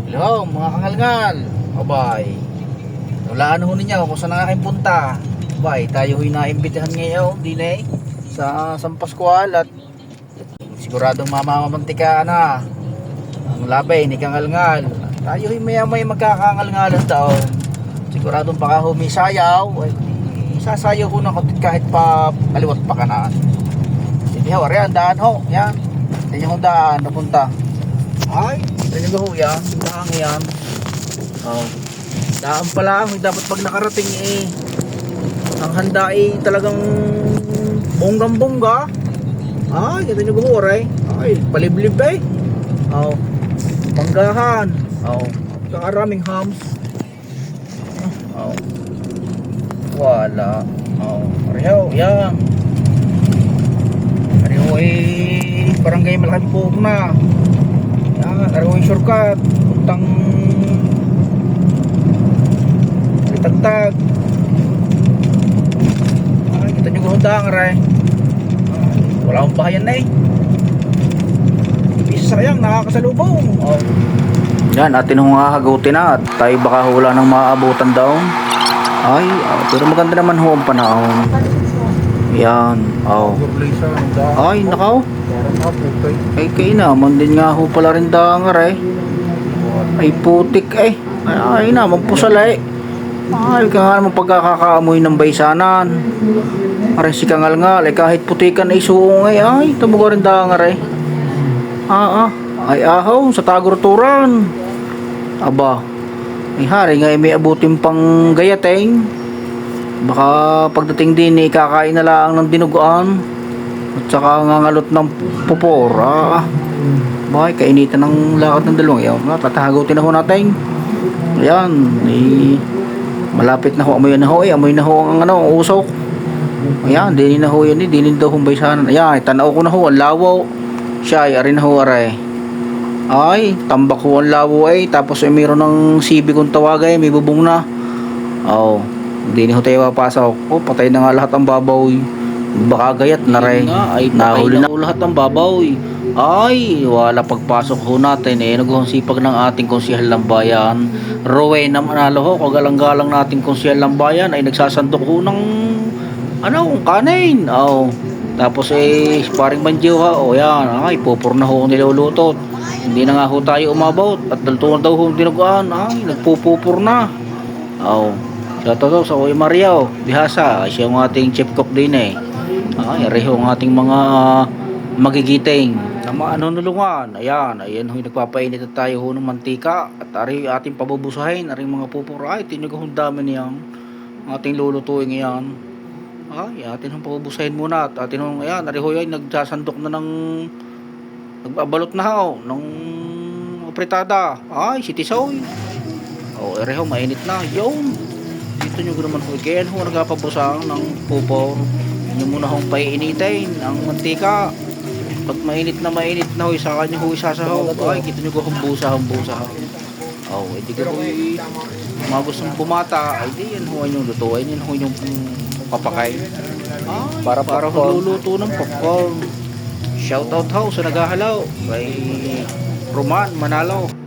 Hello mga kangalngal. Abay, walaan ho ninyo kung saan ang aking punta. Abay, tayo ho'y naimbitahan ngayon din sa San Pascual at siguradong mamamantika na ang labay ni kangalngal. Tayo ho'y maya-may magkakangalngalan daw. Siguradong baka humisayaw ay sasayaw ho ng kapit kahit pa kaliwat pa kanan. Sige ho, ariyan, daan ho. Yan, hindi nyo daan napunta. Ay, ito nyo ho yan, daan yan. Oh, daan pa lang, dapat pag nakarating ang handa talagang bonggang-bongga. Ay, ito nyo ho, aray. Ay, paliblib Oh, banggahan. Oh, karaming hams. Oh, wala. Oh, ariho, yan. Ariho barangay Malaking Buhok na. Yan, ariho shortcut. Puntang Tagtag. Ay, kita nyo gahundang, aray. Wala akong bahayan na Isa sayang, nakakasalubong. Oh. Yan, atin hong hagagutin na at tayo baka hula ng maabutan daw. Ay, pero maganda naman ho ang panahon. Yan, ay, nakaw. Ay, kayo naman din nga ho pala rin dangar Ay, putik Ay, naman pusala Ay, ka nga naman pagkakakaamoy ng baysanan. Aray si kangalngal kahit putikan ay suong ay, tabuga rin dangar Ay, ahaw, sa tagurturan. Aba, ay hari nga may abutin pang gayateng. Baka pagdating din kakain na lang ng dinuguan at saka ngangalot ng pupor. Bakit kainitan ng lakad ng dalawang yaw. Tatahagutin na ho natin. Ayan, malapit na ho, amoy na ho amoy na ho ang usok. Ayan, dinin na ho yan dinin daw humbay sana. Ayan, tanaw ko na ho, ang lawaw. Siya ay arin na ho aray. Ay, tambak ho ang lawo tapos mayroon ng sibi kung tawagay, may bubong na. Oh, hindi na ho tayo papasok. Oh, patay na nga lahat ang babaw. Baka gayat na rin. Ay, nahuli na lahat ang babaw. Ay, wala pagpasok ho natin naghusipag ng ating konsehal ng bayan. Rowena Manalo ho, kagalang-galang nating konsehal ng bayan ay nagsasandok ho ng kanin. Oh, tapos paring manjiw ha. Oh, yan. Ay, pupur na ho nilulutot. Hindi na nga ho tayo umabot at daltuan daw ho dinuguan. Ay, nagpupupur na. Oh, siya to sa Uy Maria Bihasa. Siya ang ating chief cook din Ay, reho ang ating mga magigiting na nulungan. Ayan ho nagpapainit at tayo ho ng mantika at ari ating pabubusahin aring mga pupur. Ay, tinugahon dami niyang ating lulutuin ngayon. Ay, atin hong pabubusahin muna at atin hong ayan, ari ho yan nagsasandok na ng nagbabalot na ho ng apritada. Ay, si Tisoy. Oh, ereho mainit na. Yun. Dito nyo naman ho. Kaya ho nagpapabusang ng pupor. Nyo muna hong paiinitin ang mantika. Pag mainit na ho, saka nyo ho isasahaw. Ay, kita nyo ko humbusa. Oh, edi ko mga gustong bumata. Ay, di yan ho yung lutuin. Yan ho yung papakay. Para luluto ng popcorn. Shoutout ho sa naghahalaw kay Roman Manalo.